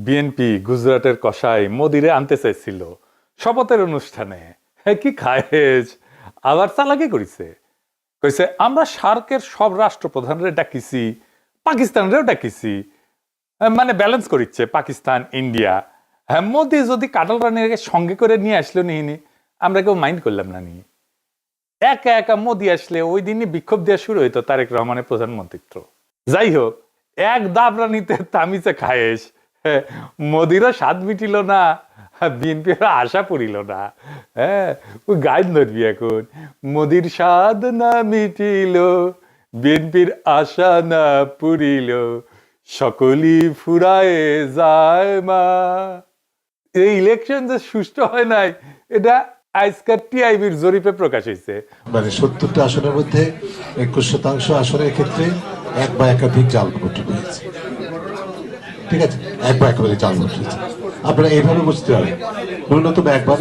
BNP গুজরাটের কসাই মোদিরে আনতে চাইছিল শপথের অনুষ্ঠানে। কি খায়েজ, আবার চালাকি করিছে। কইছে আমরা সার্কের সব রাষ্ট্রপ্রধানরে ডাকিছি, পাকিস্তানরেও ডাকিছি, মানে ব্যালেন্স করিচ্ছে পাকিস্তান ইন্ডিয়া। হ্যাঁ, মোদি যদি কাটাল রানীকে সঙ্গে করে নিয়ে আসলো নিহিনি, আমরা কেউ মাইন্ড করলাম না নি। একা একা মোদি আসলে ওই দিনই বিক্ষোভ দেওয়া শুরু হইতো তারেক রহমানের প্রধানমন্ত্রিত্ব। যাই হোক, এক দাবরানিতে তামিছে খায়েশ। মোদিরও স্বাদ মিটিল না, বিএনপির আশা পড়িল না। হ্যাঁ, ওই গাইড ধরবি এখন, মোদির স্বাদ না মিটিল, বিএনপির আশা না পুরিল, সকলই ফুরায়ে যায় মা। এই ইলেকশন যে সুষ্ঠু হয় নাই, এটা আজকের টিআইবির জরিপে প্রকাশ হয়েছে। মানে 70টা আসনের মধ্যে 21% আসনের ক্ষেত্রে এক বা একাধিক জাল ভোট হয়েছে। ঠিক আছে, এক বা একেবারে জাল ভোট হয়েছে। আপনারা এইভাবে বুঝতে পারেন, ন্যূনতম একবার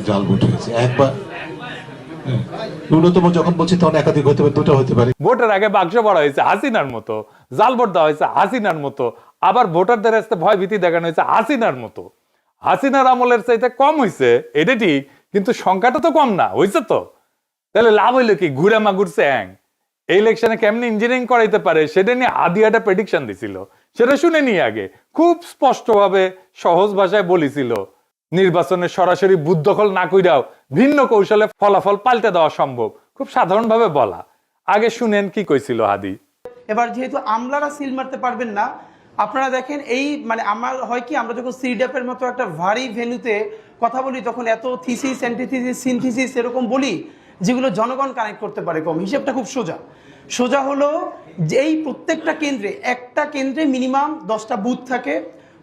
জাল ভোট হয়েছে, একবার। ন্যূনতম যখন বলছি তখন একাধিক হতে পারে, দুটো হতে পারে। ভোটের আগে বাক্স ভরা হয়েছে হাসিনার মতো, জাল ভোট দেওয়া হয়েছে হাসিনার মতো, আবার ভোটারদের কাছে ভয় ভীতি দেখানো হয়েছে হাসিনার মতো। হাসিনার আমলের চাইতে কম হয়েছে, এটা ঠিক, কিন্তু সংখ্যাটা তো কম না হয়েছে। তো তাহলে লাভ হইলো কি? ঘুরে মাগুর চ্যাং এই ইলেকশনে কেমনি ইঞ্জিনিয়ারিং করাইতে পারে সেটা নিয়ে আদি একটা প্রেডিকশন দিছিল, সেটা শুনে নিয়ে আগে খুব স্পষ্টভাবে সহজ ভাষায় বলেছিল নির্বাচনে সরাসরি বুথ দখল না কইরাও ভিন্ন কৌশলে ফলাফল পাল্টে দেওয়া সম্ভব। খুব সাধারণভাবে বলা। আগে শুনেন কি কইছিল হাদি। এবার যেহেতু আমলারা সিল মারতে পারবেন না, আপনারা দেখেন এই মানে আমার হয় কি, আমরা যখন সিডাপের মতো একটা ভারী ভেন্যুতে কথা বলি তখন এত থিসিস অ্যান্টিথিসিস সিনথিসিস এরকম বলি যেগুলো জনগণ কানেক্ট করতে পারে কম। হিসেবটা খুব সোজা হলো যে এই প্রত্যেকটা কেন্দ্রে, একটা কেন্দ্রে মিনিমাম 10টা বুথ থাকে।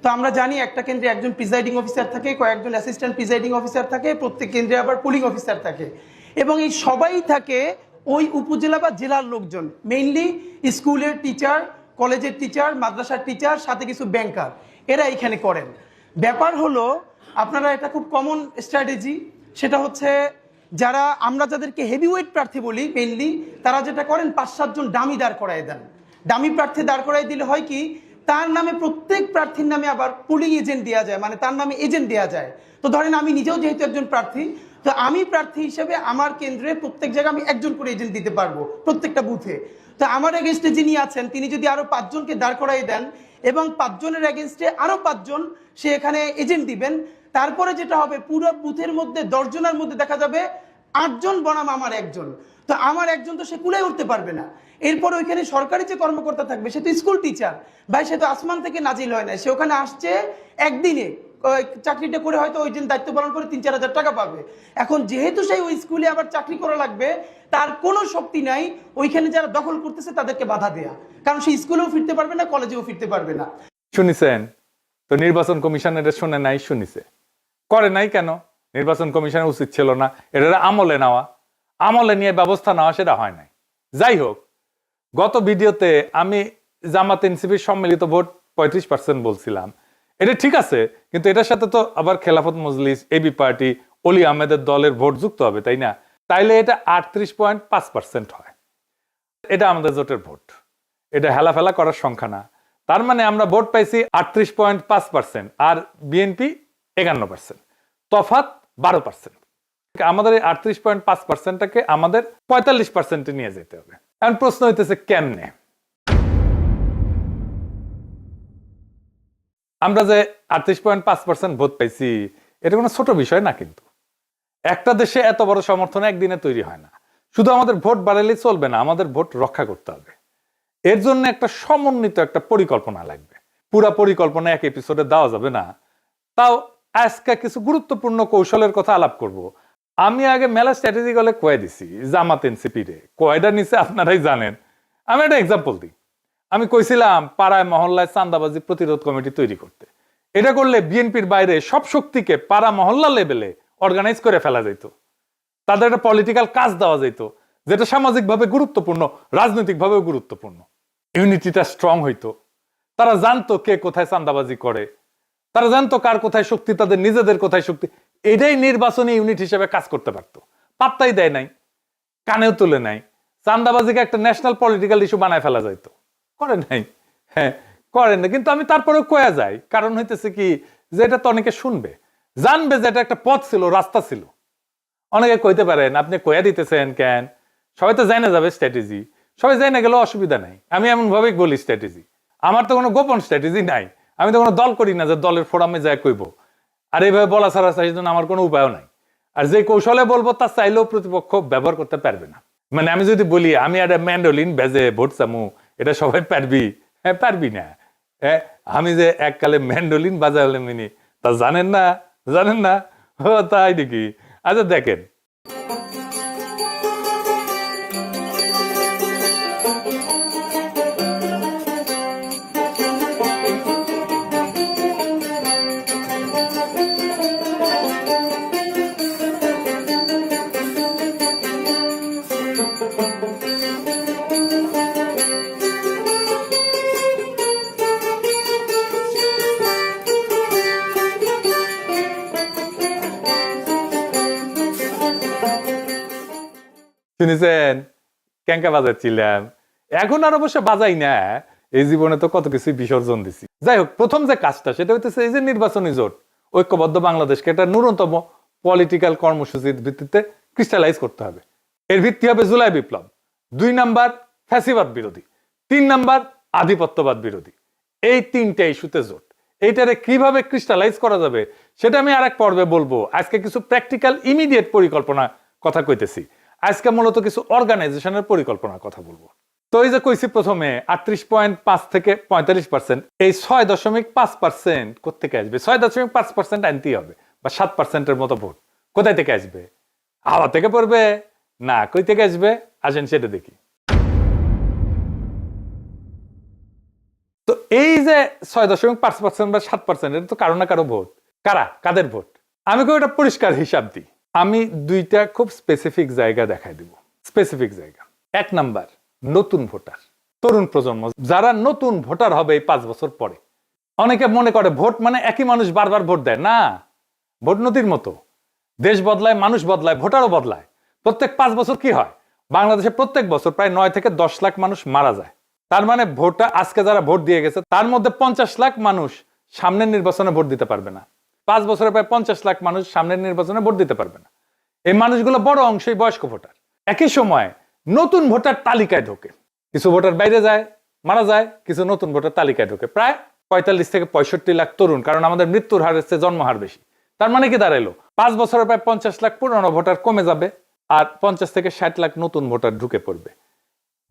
তো আমরা জানি একটা কেন্দ্রে একজন প্রিজাইডিং অফিসার থাকে, কয়েকজন অ্যাসিস্ট্যান্ট প্রিজাইডিং অফিসার থাকে, প্রত্যেক কেন্দ্রে আবার পুলিং অফিসার থাকে, এবং এই সবাই থাকে ওই উপজেলা বা জেলার লোকজন, মেইনলি স্কুলের টিচার, কলেজের টিচার, মাদ্রাসার টিচার, সাথে কিছু ব্যাংকার, এরা এখানে করেন। ব্যাপার হলো আপনারা এটা খুব কমন স্ট্র্যাটেজি, সেটা হচ্ছে যারা আমরা যাদেরকে হেভিওয়েট প্রার্থী বলি মেইনলি, তারা যেটা করেন 5-7 জন ডামি দাঁড় করায় দেন। ডামি প্রার্থী দাঁড় করাই দিলে হয় কি, তার নামে প্রত্যেক প্রার্থীর নামে আবার পুলিং এজেন্ট দেওয়া যায়, মানে তার নামে এজেন্ট দেওয়া যায়। তো ধরেন আমি নিজেও যেহেতু একজন প্রার্থী, তো আমি প্রার্থী হিসেবে আমার কেন্দ্রে প্রত্যেক জায়গায় আমি একজন করে এজেন্ট দিতে পারবো প্রত্যেকটা বুথে। তো আমার এগেনস্টে যিনি আছেন তিনি যদি আরো 5 জনকে দাঁড় করাই দেন এবং 5 জনের এগেনস্টে আরো 5 জন সে এখানে এজেন্ট দিবেন, তারপরে যেটা হবে পুরো বুথের মধ্যে 10 জনের মধ্যে দেখা যাবে 8 জন বনাম আমার একজন। তো আমার একজন তো সে কুলাই উঠতে পারবে না। এরপর ওইখানে সরকারি যে কর্মকর্তা থাকবে সে তো স্কুল টিচার ভাই, সে তো আসমান থেকে নাজিল হয় না, সে ওখানে আসছে একদিনে চাকরিটা করে হয়তো ওই দিন দায়িত্ব পালন করে 3-4 হাজার টাকা পাবে। এখন যেহেতু সেই ওই স্কুলে আবার চাকরি করা লাগবে, তার কোনো শক্তি নাই ওইখানে যারা দখল করতেছে তাদেরকে বাধা দেয়া, কারণ সে স্কুলেও ফিরতে পারবে না, কলেজেও ফিরতে পারবে না। শুনিছেন তো? নির্বাচন কমিশন এটা শুনে নাই, শুনিছে, করে নাই কেন? নির্বাচন কমিশনের উচিত ছিল না এটা আমলে নেওয়া, আমলে নিয়ে ব্যবস্থা নেওয়া, সেটা হয় নাই। যাই হোক, গত ভিডিওতে আমি জামাত এনসিপির সম্মিলিত ভোট 35% বলছিলাম, এটা ঠিক আছে, কিন্তু এটার সাথে তো আবার খেলাফত মজলিস, এবি পার্টি, অলি আহমেদের দলের ভোট যুক্ত হবে, তাই না? তাইলে এটা 38.5% হয়। এটা আমাদের জোটের ভোট, এটা হেলাফেলা করার সংখ্যা না। তার মানে আমরা ভোট পাইছি 38.5% আর বিএনপি 51%, তফাৎ 12%। আমাদের এই 38.5%টাকে আমাদের 45%-এ নিয়ে যেতে হবে। এখন প্রশ্ন হইতেছে কেমনে? আমরা যে 38.5% ভোট পাইছি এটা কোনো ছোট বিষয় না, কিন্তু একটা দেশে এত বড় সমর্থন একদিনে তৈরি হয় না। শুধু আমাদের ভোট বাড়ালেই চলবে না, আমাদের ভোট রক্ষা করতে হবে। এর জন্য একটা সমন্বিত একটা পরিকল্পনা লাগবে। পুরা পরিকল্পনা এক এপিসোডে দেওয়া যাবে না। তাও আজকে কিছু গুরুত্বপূর্ণ কৌশলের কথা আলাপ করব। আমি আগে মেলা স্ট্র্যাটেজি গলে কয়ে দিছি জামাত এনসিপি রে, কয়টা নিচে আপনারাই জানেন। আমি একটা এক্সাম্পল দিই। আমি কইছিলাম পাড়ায় মহল্লায় চাঁদাবাজি প্রতিরোধ কমিটি তৈরি করতে। এটা করলে বিএনপির বাইরে সব শক্তিকে পাড়া মহল্লা লেভেলে অর্গানাইজ করে ফেলা যেত, তাদের একটা পলিটিক্যাল কাজ দেওয়া যেত, যেটা সামাজিকভাবে গুরুত্বপূর্ণ, রাজনৈতিকভাবেও গুরুত্বপূর্ণ। ইউনিটিটা স্ট্রং হইতো। তারা জানতো কে কোথায় চাঁদাবাজি করে, তারা জানতো কার কোথায় শক্তি, তাদের নিজেদের কোথায় শক্তি। এটাই নির্বাচনী ইউনিট হিসেবে কাজ করতে পারতো। পাত্তাই দেয় নাই, কানেও তুলে নাই। চাঁদাবাজিকে একটা ন্যাশনাল পলিটিক্যাল ইস্যু বানায় ফেলা যাইতো, করে নাই। হ্যাঁ, করেন না, কিন্তু আমি তারপরেও কয়া যাই, কারণ হইতেছে কি যে এটা তো অনেকে শুনবে, জানবে যে এটা একটা পথ ছিল, রাস্তা ছিল। অনেকে কইতে পারেন আপনি কয়া দিতেছেন কেন, সবাই তো জানা যাবে স্ট্র্যাটেজি, সবাই জানা গেলেও অসুবিধা নাই। আমি এমন ভাবেই বলি স্ট্র্যাটেজি, আমার তো কোনো গোপন স্ট্র্যাটেজি নাই, আমি তো কোনো দল করি না যে দলের ফোরামে যায় কইব। আর এইভাবে বলা ছাড়া সেই জন্য আমার কোনো উপায়ও নাই। আর যে কৌশলে বলবো তা চাইলেও প্রতিপক্ষ ব্যবহার করতে পারবে না। মানে আমি যদি বলি আমি একটা ম্যান্ডোলিন বেজে ভোট চামু, এটা সবাই পারবি? হ্যাঁ পারবি না। হ্যাঁ, আমি যে এককালে ম্যান্ডোলিন বাজালে মিনি তা জানেন না, জানেন না? ও তাই নাকি? আচ্ছা দেখেন, শুনেছেন ক্যাঙ্কা বাজাচ্ছিলাম, এখন আর অবশ্য বাজাই না, এই জীবনে তো কত কিছু বিসর্জন দিছি। যাই হোক, প্রথম যে কাজটা সেটা হইতেছে এই যে নির্বাচনী জোট, ঐক্যবদ্ধ বাংলাদেশকে একটা ন্যূনতম পলিটিক্যাল কর্মসূচির ভিত্তিতে ক্রিস্টালাইজ করতে হবে। এর ভিত্তি হবে জুলাই বিপ্লব, 2 নাম্বার ফ্যাসিবাদ বিরোধী, 3 নাম্বার আধিপত্যবাদ বিরোধী। এই 3টে ইস্যুতে জোট। এইটারে কিভাবে ক্রিস্টালাইজ করা যাবে সেটা আমি আরেক পর্বে বলবো। আজকে কিছু প্র্যাকটিক্যাল ইমিডিয়েট পরিকল্পনা কথা কইতেছি, আজকে মূলত কিছু অর্গানাইজেশনের পরিকল্পনার কথা বলবো। তো এই যে কইছি প্রথমে 38.5 থেকে 45%, এই 6.5% কোত্থেকে আসবে? 6.5% আনতেই হবে, বা 7%-এর মতো ভোট কোথায় থেকে আসবে? হাওয়া থেকে পড়বে না কই থেকে আসবে? আসেন সেটা দেখি। তো এই যে 6.5% বা 7%, এটা তো কারো না কারো ভোট। কাদের ভোট? আমি কই এটা পরিষ্কার হিসাব দিই। আমি 2টা খুব স্পেসিফিক জায়গা দেখাই দিব। স্পেসিফিক জায়গা, 1 নাম্বার নতুন ভোটার, তরুণ প্রজন্ম, যারা নতুন ভোটার হবে এই 5 বছর পরে। অনেকে মনে করে ভোট মানে একই মানুষ বারবার ভোট দেয়, না। ভোট নদীর মতো, দেশ বদলায়, মানুষ বদলায়, ভোটারও বদলায়। প্রত্যেক 5 বছর কি হয়, বাংলাদেশে প্রত্যেক বছর প্রায় 9 থেকে 10 লাখ মানুষ মারা যায়। তার মানে ভোটটা আজকে যারা ভোট দিয়ে গেছে তার মধ্যে 50 লাখ মানুষ সামনের নির্বাচনে ভোট দিতে পারবে না। 5 বছরে প্রায় 50 লাখ মানুষ সামনের নির্বাচনে ভোট দিতে পারবে না। এই মানুষগুলো বড় অংশই বয়স্ক ভোটার। একই সময় নতুন ভোটার তালিকায় ঢোকে, কিছু ভোটার বাইরে যায়, মারা যায়, কিছু নতুন ভোটার তালিকায় ঢোকে। প্রায় 45 থেকে 65 লাখ তরুণ, কারণ আমাদের মৃত্যুর হারের চেয়ে জন্মহার বেশি। তার মানে কি দাঁড়াইলো, 5 বছরে প্রায় 50 লাখ পুরনো ভোটার কমে যাবে, আর 50 থেকে 60 লাখ নতুন ভোটার ঢুকে পড়বে।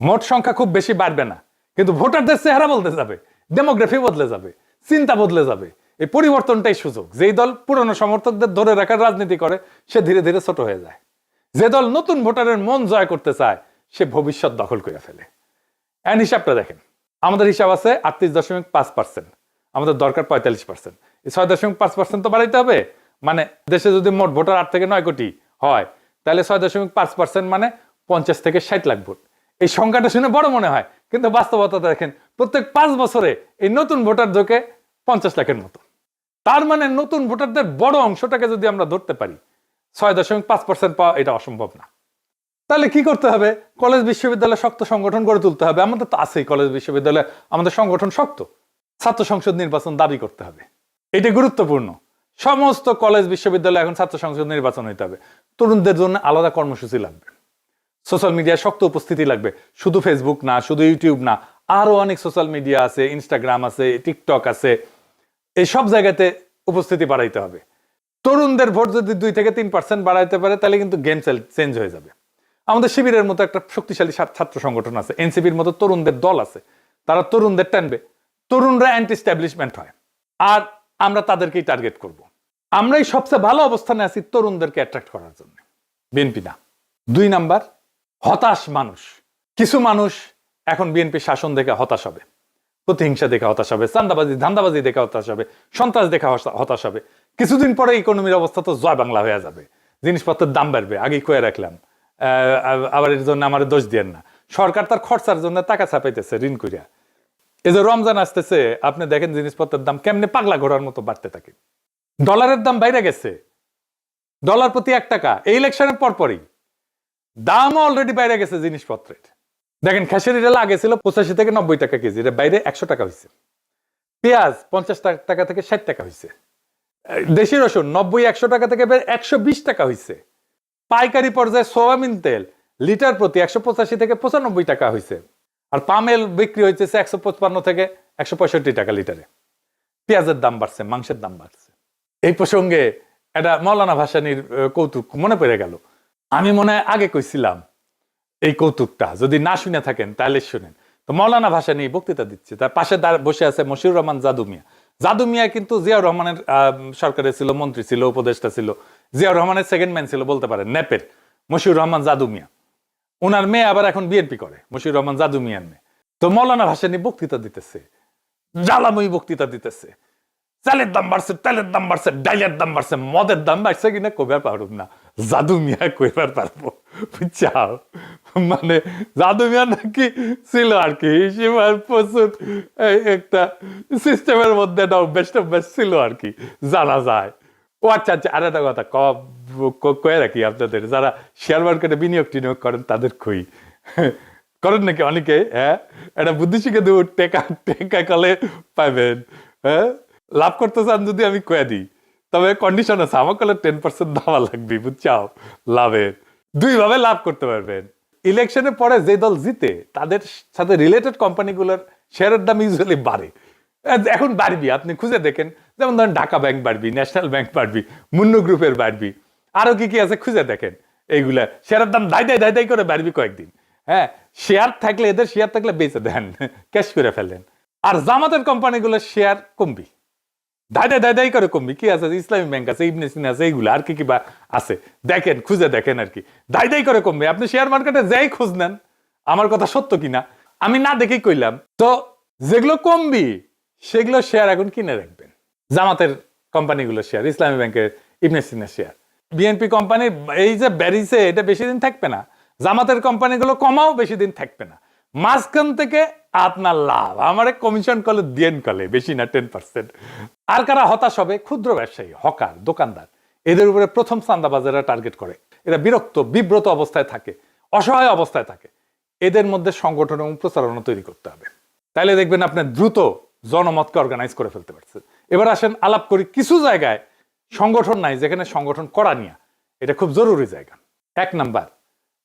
মোট সংখ্যা খুব বেশি বাড়বে না, কিন্তু ভোটারদের চেহারা বদলে যাবে, ডেমোগ্রাফি বদলে যাবে, চিন্তা বদলে যাবে। এই পরিবর্তনটাই সুযোগ। যেই দল পুরনো সমর্থকদের ধরে রাখার রাজনীতি করে সে ধীরে ধীরে ছোট হয়ে যায়। যে দল নতুন ভোটারের মন জয় করতে চায় সে ভবিষ্যৎ দখল করে ফেলে। এন্ড হিসাবটা দেখেন, আমাদের হিসাব আছে 38.5%, আমাদের দরকার 45%। এই 6.5% তো বাড়াইতে হবে। মানে দেশে যদি মোট ভোটার 8 থেকে 9 কোটি হয়, তাহলে 6.5% মানে 50 থেকে 60 লাখ ভোট। এই সংখ্যাটা শুনে বড় মনে হয়, কিন্তু বাস্তবতা দেখেন প্রত্যেক 5 বছরে এই নতুন ভোটার ঢোকে 50 লাখের মতো। তার মানে নতুন ভোটারদের বড় অংশটাকে যদি আমরা ধরতে পারি, 6.5% পাওয়া এটা অসম্ভব না। তাহলে কি করতে হবে? কলেজ বিশ্ববিদ্যালয়ে শক্ত সংগঠন গড়ে তুলতে হবে। আমাদের তো আছেই কলেজ বিশ্ববিদ্যালয়ে, আমাদের সংগঠন শক্ত। ছাত্র সংসদ নির্বাচন দাবি করতে হবে, এটা গুরুত্বপূর্ণ। সমস্ত কলেজ বিশ্ববিদ্যালয়ে এখন ছাত্র সংসদ নির্বাচন হইতে হবে। তরুণদের জন্য আলাদা কর্মসূচি লাগবে, সোশ্যাল মিডিয়ায় শক্ত উপস্থিতি লাগবে। শুধু ফেসবুক না, শুধু ইউটিউব না, আরো অনেক সোশ্যাল মিডিয়া আছে, ইনস্টাগ্রাম আছে, টিকটক আছে, এই সব জায়গাতে উপস্থিতি বাড়াইতে হবে। তরুণদের ভোট যদি 2 থেকে 3% বাড়াইতে পারে তাহলে কিন্তু গেম চেঞ্জ হয়ে যাবে। আমাদের শিবিরের মতো একটা শক্তিশালী ছাত্র সংগঠন আছে, এনসিপির মতো তরুণদের দল আছে, তারা তরুণদের টানবে। তরুণরা অ্যান্টি এস্টাবলিশমেন্ট হয়, আর আমরা তাদেরকেই টার্গেট করব। আমরাই সবচেয়ে ভালো অবস্থানে আছি তরুণদেরকে অ্যাট্রাক্ট করার জন্য, বিএনপি না। 2 নাম্বার, হতাশ মানুষ। কিছু মানুষ এখন বিএনপি শাসন দেখে হতাশ হবে, প্রতিহিংসা দেখে হতাশ হবে, ধান্দাবাজি দেখে হতাশ হবে, সন্ত্রাস দেখে হতাশ হবে। কিছুদিন পরে ইকোনমির অবস্থা তো জয় বাংলা হয়ে যাবে, জিনিসপত্রের দাম বাড়বে। আগেই কয়ে রাখলাম, আবার এর জন্য আমার দোষ দিয়েন না। সরকার তার খরচার জন্য টাকা ছাপাইতেছে ঋণ করিয়া। এই যে রমজান আসতেছে, আপনি দেখেন জিনিসপত্রের দাম কেমনে পাগলা ঘোড়ার মতো বাড়তে থাকে। ডলারের দাম বাইরে গেছে, ডলার প্রতি 1 টাকা। এই ইলেকশনের পরপরই দাম অলরেডি বাইরে গেছে জিনিসপত্রের। দেখেন খেসারির আগে ছিল 85 থেকে 90 টাকা কেজি, এর বাইরে 100 টাকা হয়েছে। পেঁয়াজ 50 টাকা থেকে 60 টাকা হয়েছে, দেশি রসুন 90-100 টাকা থেকে 120 টাকা হয়েছে, পাইকারি পর্যায়ে সোয়াবিন তেল লিটার প্রতি 185 থেকে 95 টাকা হয়েছে, আর পামেল বিক্রি হয়েছে 155 থেকে 165 টাকা লিটারে। পেঁয়াজের দাম বাড়ছে, মাংসের দাম বাড়ছে। এই প্রসঙ্গে এটা মৌলানা ভাসানীর কৌতুক মনে পড়ে গেল। আমি মনে হয় আগে কইছিলাম এই কৌতুকটা, যদি না শুনে থাকেন তাহলে শুনেন। তো মৌলানা ভাসানী বক্তৃতা দিচ্ছে, তার পাশে বসে আছে মশিউর রহমান জাদু মিয়া। জাদু মিয়া কিন্তু জিয়াউর রহমানের সরকারে ছিল, মন্ত্রী ছিল, উপদেষ্টা ছিল, জিয়াউর রহমানের সেকেন্ড ম্যান ছিল বলতে পারেন, ন্যাপের মশিউর রহমান জাদু মিয়া। ওনার মেয়ে আবার এখন বিএনপি করে, মশিউর রহমান জাদু মিয়ার মেয়ে। তো মৌলানা ভাসানী বক্তৃতা দিতেছে, জ্বালাময়ী বক্তৃতা দিতেছে, চালের দাম বাড়ছে, তেলের দাম বাড়ছে, ডাইলের দাম বাড়ছে, মদের দাম বাড়ছে কিনা কইবার পারব না, জাদু মিয়া কইবার পারবো, বুঝছাও? মানে জাদু মিয়া নাকি ছিল আর কি হিসেবার প্রচুর একটা সিস্টেমের মধ্যে বেস্ট অফ বেস্ট ছিল আর কি, জানা যায়। ও আচ্ছা আচ্ছা, আর একটা কথা কয়ে রাখি আপনাদের, যারা শেয়ার মার্কেটে বিনিয়োগ টিনিয়োগ করেন তাদের কই, করেন নাকি অনেকে? হ্যাঁ, এটা বুদ্ধি শিখে দেব, টেকা কলে পাইবেন। হ্যাঁ, লাভ করতে চান যদি আমি কয়ে দিই, তবে কন্ডিশন আছে, আমার কলে 10% দেওয়া লাগবে, বুঝছাও? লাভের দুই ভাবে লাভ করতে পারবেন। ইলেকশনের পরে যে দল জিতে তাদের সাথে রিলেটেড কোম্পানিগুলোর শেয়ারের দাম ইউজুয়ালি বাড়ে। এখন বাড়বি, আপনি খুঁজে দেখেন, যেমন ধরেন ঢাকা ব্যাংক বাড়বি, ন্যাশনাল ব্যাংক বাড়বি, মুন্নু গ্রুপের বাড়বি, আরো কি কি আছে খুঁজে দেখেন। এইগুলা শেয়ারের দাম ধাই করে বাড়বি কয়েকদিন। হ্যাঁ, শেয়ার থাকলে, এদের শেয়ার থাকলে বেঁচে দেন, ক্যাশ করে ফেলেন। আর জামাতের কোম্পানিগুলোর শেয়ার কমবি, ধাই করে কমবি। কি আছে? ইসলামী ব্যাংক আছে, ইবনে সিনা আছে, এইগুলো আর কি কি বা আছে দেখেন, খুঁজে দেখেন আর কি, ধাই করে কমবে। আপনি শেয়ার মার্কেটে যাই খোঁজ নেন, আমার কথা সত্য কিনা আমি না দেখেই কইলাম। তো যেগুলো কমবি সেগুলো শেয়ার এখন কিনে রাখবেন। জামাতের কোম্পানিগুলো শেয়ার, ইসলামী ব্যাংকের, ইবনে সিনা শেয়ার, বিএনপি কোম্পানি এই যে বেরিয়েছে এটা বেশি দিন থাকবে না। জামাতের কোম্পানিগুলো কমাও বেশি দিন থাকবে না। মাঝখান থেকে আপনার লাভ, আমার কমিশন কলে দিয়েন কলে, বেশি না 10%। আর কারা হতাশ হবে? ক্ষুদ্র ব্যবসায়ী, হকার, দোকানদার, এদের উপরে প্রথম চাঁদাবাজেরা টার্গেট করে। এরা বিরক্ত, বিব্রত অবস্থায় থাকে, অসহায় অবস্থায় থাকে। এদের মধ্যে সংগঠন এবং প্রচারণা তৈরি করতে হবে, তাইলে দেখবেন আপনি দ্রুত জনমতকে অর্গানাইজ করে ফেলতে পারছেন। এবার আসেন আলাপ করি কিছু জায়গায় সংগঠন নাই যেখানে সংগঠন করা নিয়ে এটা খুব জরুরি জায়গা। 1 নাম্বার,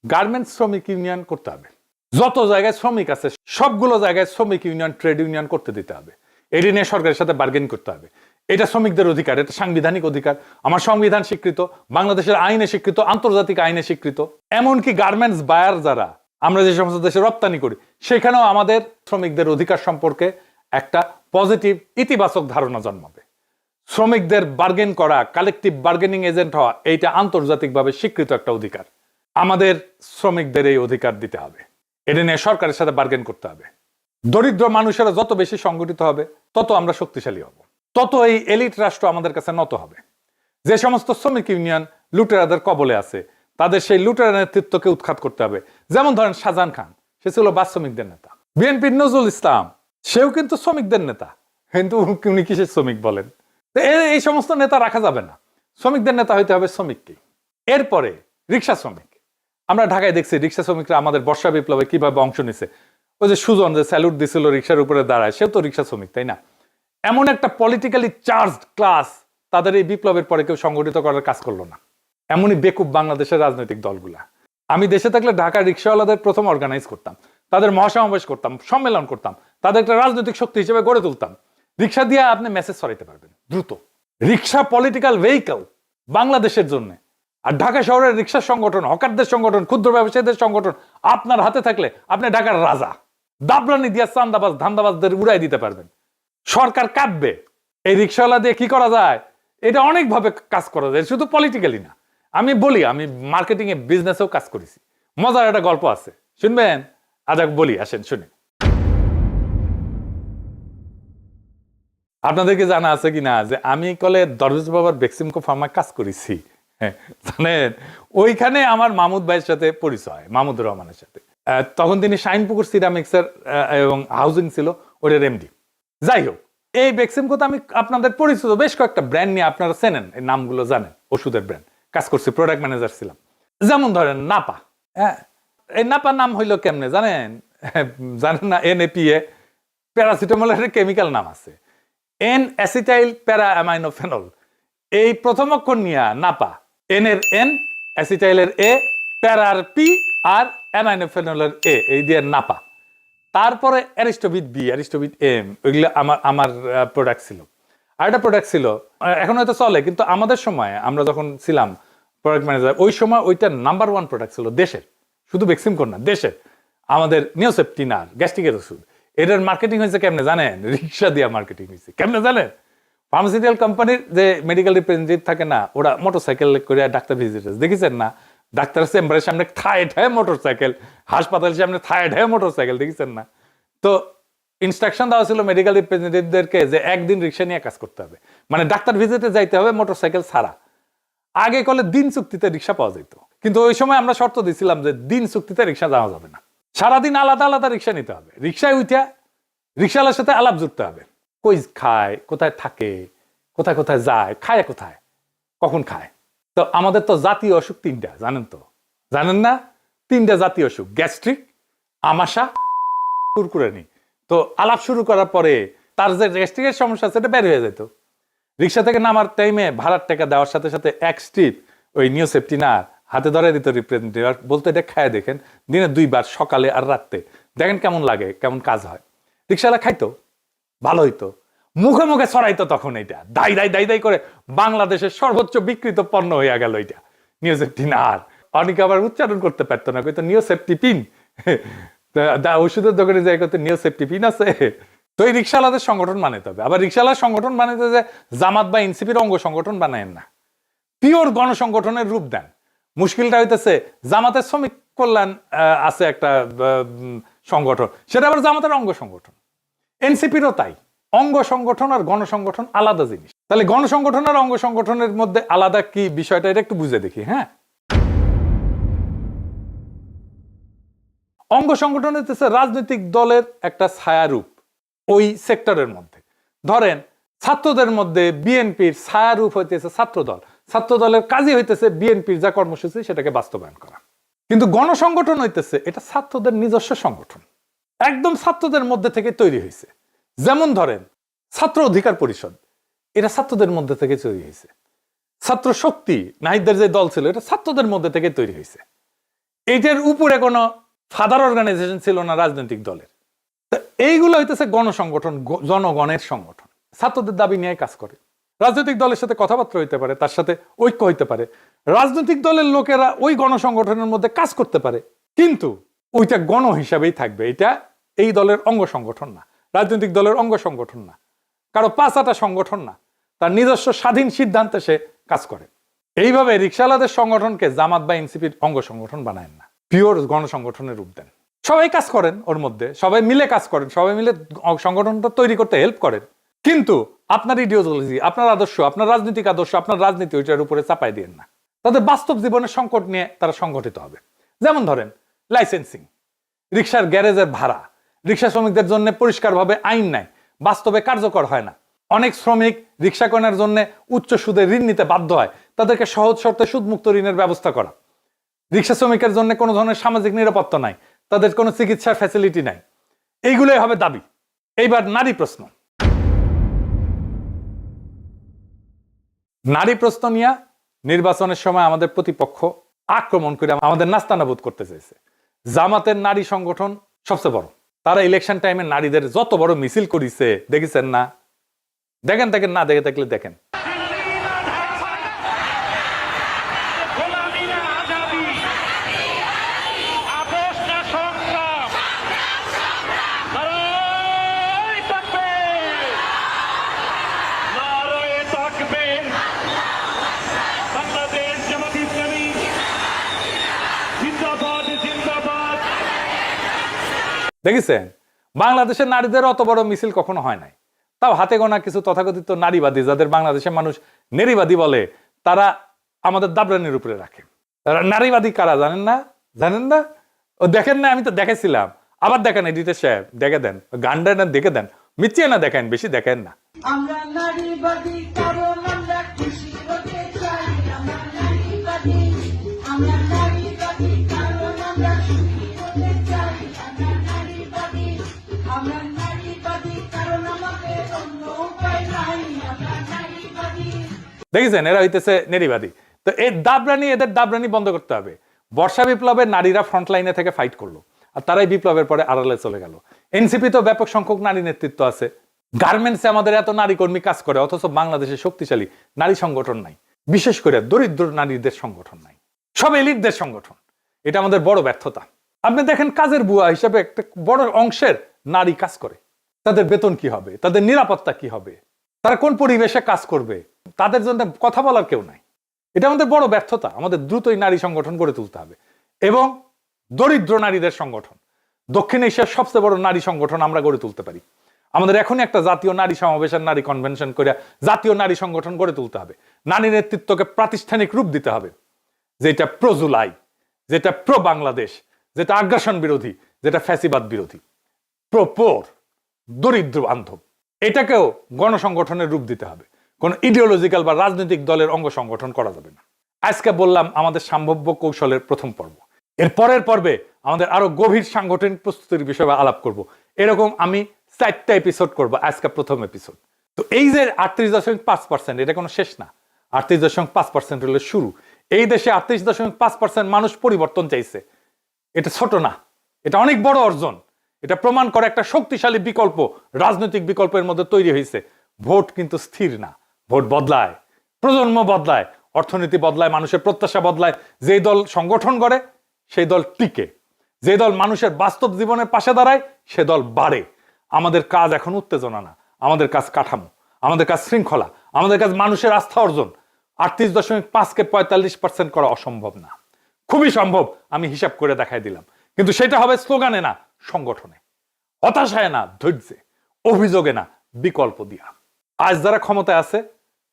গার্মেন্টস শ্রমিক ইউনিয়ন করতে হবে। যত জায়গায় শ্রমিক আছে সবগুলো জায়গায় শ্রমিক ইউনিয়ন, ট্রেড ইউনিয়ন করতে দিতে হবে। এটি নিয়ে সরকারের সাথে বার্গেন করতে হবে। এটা শ্রমিকদের অধিকার, এটা সাংবিধানিক অধিকার। আমার সংবিধান স্বীকৃত, বাংলাদেশের আইনে স্বীকৃত, আন্তর্জাতিক আইনে স্বীকৃত। এমনকি গার্মেন্টস বায়ার যারা, আমরা যে সমস্ত দেশে রপ্তানি করি, সেখানেও আমাদের শ্রমিকদের অধিকার সম্পর্কে একটা পজিটিভ, ইতিবাচক ধারণা জন্মাবে। শ্রমিকদের বার্গেন করা, কালেকটিভ বার্গেনিং এজেন্ট হওয়া, এইটা আন্তর্জাতিকভাবে স্বীকৃত একটা অধিকার। আমাদের শ্রমিকদের এই অধিকার দিতে হবে। এটা নিয়ে সরকারের সাথে বার্গেন করতে হবে। দরিদ্র মানুষেরা যত বেশি সংগঠিত হবে তত আমরা শক্তিশালী হব, তত এই এলিট রাষ্ট্র আমাদের কাছে নত হবে। যে সমস্ত শ্রমিক ইউনিয়ন লুটেরাদের কবলে আছে তাদের সেই লুটেরা নেতৃত্বকে উৎখাত করতে হবে। যেমন ধরেন শাহজাহান খান, সে ছিল বাস শ্রমিকদের নেতা। বিএনপির নজরুল ইসলাম, সেও কিন্তু শ্রমিকদের নেতা, কিন্তু উনি কিসের শ্রমিক বলেন? এই সমস্ত নেতা রাখা যাবে না, শ্রমিকদের নেতা হইতে হবে শ্রমিককেই। এরপরে রিক্সা শ্রমিক, আমরা ঢাকায় দেখছি রিক্সা শ্রমিকরা আমাদের বর্ষা বিপ্লবে কিভাবে অংশ নিছে। ওই যে সুজন যে স্যালুট দিছিল রিক্সার উপরে দাঁড়ায়, সেও তো রিক্সা শ্রমিক, তাই না? এমন একটা পলিটিক্যালি চার্জড ক্লাস তাদের এই বিপ্লবের পরে কেউ সংগঠিত করার কাজ করলো না। এমনই বেকুব বাংলাদেশের রাজনৈতিক দলগুলা। আমি দেশে থাকলে ঢাকার রিক্সাওয়ালাদের প্রথম অর্গানাইজ করতাম, তাদের মহাসমাবেশ করতাম, সম্মেলন করতাম, তাদের একটা রাজনৈতিক শক্তি হিসেবে গড়ে তুলতাম। রিক্সা দিয়ে আপনি মেসেজ ছড়াইতে পারবেন দ্রুত। রিক্সা পলিটিক্যাল ভেহিকল বাংলাদেশের জন্য। আর ঢাকা শহরের রিক্সা সংগঠন, হকারদের সংগঠন, ক্ষুদ্র ব্যবসায়ীদের সংগঠন আপনার হাতে থাকলে আপনি ঢাকার রাজা। দাবরানি দিয়া চান্দাবাজ ধান্দাবাজদের উড়াই দিতে পারবেন। সরকার কাঁদবে। এই রিক্সাওয়ালা দিয়ে কি করা যায়, এটা অনেকভাবে কাজ করা যায়, শুধু পলিটিক্যালি না। আমি বলি, আমি মার্কেটিং এ বিজনেসেও কাজ করেছি। মজার একটা গল্প আছে, শুনবেন? আজ বলি, আসেন শুনে। আপনাদেরকে জানা আছে কিনা যে আমি কলে দরবেশ বাবার বেক্সিমকো ফার্মায় কাজ করেছি, জানেন? ওইখানে আমার মাহমুদ ভাইয়ের সাথে পরিচয়, মাহমুদুর রহমানের সাথে। তখন তিনি শাইনপুকুর সিরামিক্সের এবং হাউজিং ছিল ওটার এমডি। যাই হোক, এই বেক্সিমকোতে আমি আপনাদের পরিচিত বেশ কয়েকটা ব্র্যান্ড নিয়ে, আপনারা চেনেন, এই নামগুলো জানেন, ওষুধের ব্র্যান্ড কাজ করছি, প্রোডাক্ট ম্যানেজার ছিলাম। যেমন ধরেন নাপা। হ্যাঁ, এই নাপা নাম হইলো কেমনে জানেন? জানেন না? NAPA, প্যারাসিটামলের কেমিক্যাল নাম আছে। এন অ্যাসিটাইল প্যারা অ্যামাইনোফেনল, এই প্রথম অক্ষর নিয়ে নাপা, এন এর এন, অ্যাসিটাইলের এ, প্যারার পি, আর অ্যামাইনোফেনলের এ, এই দিয়ে নাপা। তারপরে অ্যারিস্টোভিট বি, অ্যারিস্টোভিট এম, ওইগুলো আমার প্রোডাক্ট ছিল। আর একটা প্রোডাক্ট ছিল, এখন হয়তো চলে, কিন্তু আমাদের সময় আমরা যখন ছিলাম প্রোডাক্ট ম্যানেজার, ওই সময় ওইটা নাম্বার 1 প্রোডাক্ট ছিল দেশের, শুধু ভ্যাকসিনকোর না, দেশের, আমাদের নিওসেপটিনার গ্যাস্ট্রিকের ওষুধ। এটার মার্কেটিং হয়েছে কেমনে জানেন? রিক্সা দিয়ে মার্কেটিং হয়েছে। কেমনে জানেন? ফার্মাসিউটিক্যাল কোম্পানির যে মেডিকেল রিপ্রেজেন্টেটিভ থাকে না, ওরা মোটরসাইকেল করে ডাক্তার ভিজিটার্স দেখেছেন না? ডাক্তারের চেম্বারের সামনে থায় ঠায় মোটরসাইকেল, হাসপাতালের সামনে থায় ঠায় মোটরসাইকেল, দেখেছেন না? তো ইনস্ট্রাকশন দেওয়া ছিল মেডিকেল রিপ্রেজেন্টেটিভদেরকে যে একদিন রিক্সা নিয়ে কাজ করতে হবে, মানে ডাক্তার ভিজিটে যাইতে হবে মোটরসাইকেল ছাড়া। আগে কলে দিন চুক্তিতে রিক্সা পাওয়া যেত, কিন্তু ওই সময় আমরা শর্ত দিয়েছিলাম যে দিন চুক্তিতে রিক্সা যাওয়া যাবে না, সারাদিন আলাদা আলাদা রিক্সা নিতে হবে। রিক্সায় উঠা রিক্সাওয়ালার সাথে আলাপ জুড়তে হবে, কই খায়, কোথায় থাকে, কোথায় কোথায় যায়, খায় কোথায়, কখন খায়। তো আমাদের তো জাতীয় অসুখ 3টা, জানেন তো? জানেন না? 3টা জাতীয় অসুখ, গ্যাস্ট্রিক, আমাশা, কুরকুরানি। তো আলাপ শুরু করার পরে তার যে গ্যাস্ট্রিকের সমস্যা সেটা বের হয়ে যেত। রিক্সা থেকে নামার টাইমে ভাড়ার টাকা দেওয়ার সাথে সাথে এক স্ট্রিপ ওই নিওসেপটিনার হাতে ধরে দিত রিপ্রেজেন্টেটিভ, আর বলতো এটা খায় দেখেন, দিনে 2 বার, সকালে আর রাত্রে, দেখেন কেমন লাগে, কেমন কাজ হয়। রিক্সাওয়ালা খাইতো, ভালো হইতো, মুখে মুখে ছড়াইতো। তখন এটা দাই দাই দাই দাই করে বাংলাদেশের সর্বোচ্চ বিকৃত পণ্য হইয়া গেল এটা নিওসেপটিনার। অনেকে আবার উচ্চারণ করতে পারতো না, কইতো নিওসেপটিপিন, ওষুধের দোকানে যাই করতে নিওসেপটিপিন আছে। তো এই রিক্সাওয়ালাদের সংগঠন বানাইতে হবে। আবার রিক্সাওয়ালার সংগঠন বানাইতে যে জামাত বা এনসিপির অঙ্গ সংগঠন বানায়েন না, পিওর গণসংগঠনের রূপ দেন। মুশকিলটা হইতেছে জামাতের শ্রমিক কল্যাণ আছে একটা সংগঠন, সেটা আবার জামাতের অঙ্গ সংগঠন। এনসিপিরও তাই, অঙ্গ সংগঠন আর গণসংগঠন আলাদা জিনিস। তাহলে গণসংগঠন আর অঙ্গ সংগঠনের মধ্যে আলাদা কি বিষয়টা, এটা একটু বুঝে দেখি। হ্যাঁ, অঙ্গ সংগঠন হইতেছে রাজনৈতিক দলের একটা ছায়ারূপ ওই সেক্টরের মধ্যে। ধরেন ছাত্রদের মধ্যে বিএনপির ছায়ারূপ হইতেছে ছাত্রদল, ছাত্রদলের কাজই হইতেছে বিএনপির যা কর্মসূচি সেটাকে বাস্তবায়ন করা। কিন্তু গণসংগঠন হইতেছে এটা ছাত্রদের নিজস্ব সংগঠন, একদম ছাত্রদের মধ্যে থেকে তৈরি হয়েছে। যেমন ধরেন ছাত্র অধিকার পরিষদ, এটা ছাত্রদের মধ্যে থেকে তৈরি হয়েছে। ছাত্র শক্তি নাহিদদের যে দল ছিল, এটা ছাত্রদের মধ্যে থেকে তৈরি হয়েছে। এইটার উপরে কোনো ফাদার অর্গানাইজেশন ছিল না রাজনৈতিক দলের। তো এইগুলো হইতেছে গণসংগঠন, জনগণের সংগঠন, ছাত্রদের দাবি নিয়ে কাজ করে। রাজনৈতিক দলের সাথে কথাবার্তা হইতে পারে, তার সাথে ঐক্য হইতে পারে, রাজনৈতিক দলের লোকেরা ওই গণসংগঠনের মধ্যে কাজ করতে পারে, কিন্তু ওইটা গণ হিসাবেই থাকবে। এটা এই দলের অঙ্গ সংগঠন না, রাজনৈতিক দলের অঙ্গ সংগঠন না, কারো পাঁচাটা সংগঠন না, তার নিজস্ব স্বাধীন সিদ্ধান্তে সে কাজ করে। এইভাবে রিক্সাওয়ালাদের সংগঠনকে জামাত বা এনসিপির অঙ্গ সংগঠন বানায় না, পিওর গণসংগঠনের রূপ দেন। সবাই কাজ করেন ওর মধ্যে, সবাই মিলে কাজ করেন, সবাই মিলে সংগঠনটা তৈরি করতে হেল্প করেন, কিন্তু আপনার ইডিওলজি, আপনার আদর্শ, আপনার রাজনৈতিক আদর্শ, আপনার রাজনীতি ওইটার উপরে চাপাই দিয়েন না। তাদের বাস্তব জীবনের সংকট নিয়ে তারা সংগঠিত হবে। যেমন ধরেন লাইসেন্সিং, রিক্সার গ্যারেজের ভাড়া, রিক্সা শ্রমিকদের জন্য পরিষ্কারভাবে আইন নাই, বাস্তবে কার্যকর হয় না। অনেক শ্রমিক রিক্সা কেনার জন্য উচ্চ সুদে ঋণ নিতে বাধ্য হয়, তাদেরকে সহজ শর্তে সুদমুক্ত ঋণের ব্যবস্থা করা। রিক্সা শ্রমিকের জন্য কোনো ধরনের সামাজিক নিরাপত্তা নাই, তাদের কোনো চিকিৎসার ফ্যাসিলিটি নাই। এইগুলোই হবে দাবি। এইবার নারী প্রশ্ন, নারী প্রশ্ন নিয়ে নির্বাচনের সময় আমাদের প্রতিপক্ষ আক্রমণ করে আমাদের নাস্তানাবুদ করতে চাইছে। জামাতের নারী সংগঠন সবচেয়ে বড়, তারা ইলেকশন টাইমে নারীদের যত বড় মিছিল করিছে দেখেছেন না? দেখেন দেখেন, না দেখে থাকলে দেখেন। দেখেছেন বাংলাদেশের নারীদের অত বড় মিছিল কখনো হয় নাই। তাও হাতে গোনা কিছু তথাকথিত নারীবাদী, যাদের বাংলাদেশের মানুষ নারীবাদী বলে, তারা আমাদের দাবরানির উপরে রাখে। নারীবাদী কারা জানেন না? জানেন না? ও দেখেন না? আমি তো দেখেছিলাম, আবার দেখেন এডিটর সাহেব, দেখে দেন গানটা না, দেখে দেন, মিথ্যে না দেখেন, বেশি দেখেন না। আমরা নারীবাদী কারণ আমরা খুশি হতে চাই, আমরা নারীবাদী, আমরা নারীবাদী কারণ আমরা সুখী হতে চাই, আমরা নারীবাদী, আমরা নারীবাদী কারণ আমাদের অন্য উপায় দেখেছেন, এরা হইতেছে নারীবাদী। তো এই দাবরানি, এদের দাবরানি বন্ধ করতে হবে। বর্ষা বিপ্লবে নারীরা ফ্রন্ট লাইনে থেকে ফাইট করলো, আর তারাই বিপ্লবের পরে আড়ালে চলে গেল। এনসিপি তো ব্যাপক সংখ্যক নারী নেতৃত্ব আছে। গার্মেন্টসে আমাদের এত নারী কর্মী কাজ করে, অথচ বাংলাদেশে শক্তিশালী নারী সংগঠন নাই, বিশেষ করে দরিদ্র নারীদের সংগঠন নাই, সব এলিটদের সংগঠন। এটা আমাদের বড় ব্যর্থতা। আপনি দেখেন, কাজের বুয়া হিসেবে একটা বড় অংশের নারী কাজ করে। তাদের বেতন কি হবে, তাদের নিরাপত্তা কি হবে, তারা কোন পরিবেশে কাজ করবে, তাদের জন্য কথা বলার কেউ নাই। এটা আমাদের বড় ব্যর্থতা। আমাদের দ্রুতই নারী সংগঠন গড়ে তুলতে হবে, এবং দরিদ্র নারীদের সংগঠন, দক্ষিণ এশিয়ার সবচেয়ে বড় নারী সংগঠন আমরা গড়ে তুলতে পারি। আমাদের এখনই একটা জাতীয় নারী সমাবেশের নারী কনভেনশন করে জাতীয় নারী সংগঠন গড়ে তুলতে হবে। নারী নেতৃত্বকে প্রাতিষ্ঠানিক রূপ দিতে হবে, যেটা প্রো জুলাই, যেটা প্রো বাংলাদেশ, যেটা আগ্রাসন বিরোধী, যেটা ফ্যাসিবাদ বিরোধী, প্রো পোর, দরিদ্র বান্ধব। এটাকেও গণসংগঠনের রূপ দিতে হবে। কোন ইডিওলজিক্যাল বা রাজনৈতিক দলের অঙ্গ সংগঠন করা যাবে না। আজকে বললাম আমাদের সম্ভাব্য কৌশলের প্রথম পর্ব। এর পরের পর্বে আমাদের আরো গভীর সাংগঠনিক প্রস্তুতির বিষয়ে আলাপ করব। এরকম আমি 4টা এপিসোড করব, আজকে প্রথম এপিসোড। তো এই যে 38.5%, এটা কোনো শেষ না। 38.5% হলো শুরু। এই দেশে 38.5% মানুষ পরিবর্তন চাইছে। এটা ছোট না, এটা অনেক বড় অর্জন। এটা প্রমাণ করে একটা শক্তিশালী বিকল্প, রাজনৈতিক বিকল্পের মধ্যে তৈরি হয়েছে। ভোট কিন্তু স্থির না, ভোট বদলায়, প্রজন্ম বদলায়, অর্থনীতি বদলায়, মানুষের প্রত্যাশা বদলায়। যেই দল সংগঠন করে সেই দল টিকে, যে দল মানুষের বাস্তব জীবনের পাশে দাঁড়ায় সে দল বাড়ে। আমাদের কাজ এখন উত্তেজনা না, আমাদের কাজ কাঠামো, আমাদের কাজ শৃঙ্খলা, আমাদের কাজ মানুষের আস্থা অর্জন। 38.5কে 45% করা অসম্ভব না, খুবই সম্ভব। আমি হিসাব করে দেখাই দিলাম, কিন্তু সেটা হবে স্লোগানে না, সংগঠনে, হতাশায় না, ধৈর্যে, অভিযোগে না, বিকল্প দিয়া। আজ যারা ক্ষমতায় আছে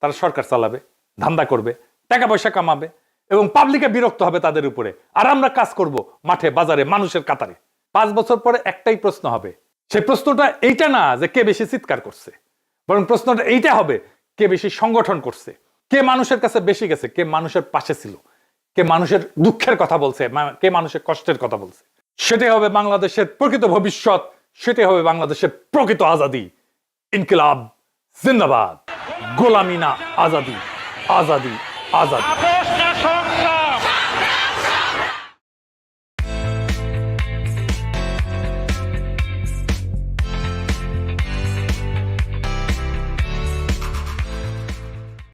তারা সরকার চালাবে, ধান্দা করবে, টাকা পয়সা কামাবে, এবং পাবলিকে বিরক্ত হবে তাদের উপরে। আর আমরা কাজ করব মাঠে, বাজারে, মানুষের কাতারে। 5 বছর পরে একটাই প্রশ্ন হবে। সেই প্রশ্নটা এইটা না যে কে বেশি চিৎকার করছে, বরং প্রশ্নটা এইটা হবে কে বেশি সংগঠন করছে, কে মানুষের কাছে বেশি গেছে, কে মানুষের পাশে ছিল, কে মানুষের দুঃখের কথা বলছে, কে মানুষের কষ্টের কথা বলছে। সেটাই হবে বাংলাদেশের প্রকৃত ভবিষ্যৎ, সেটাই হবে বাংলাদেশের প্রকৃত আজাদি। ইনকিলাব জিন্দাবাদ, গোলামি না আজাদি, আজাদি আজাদি।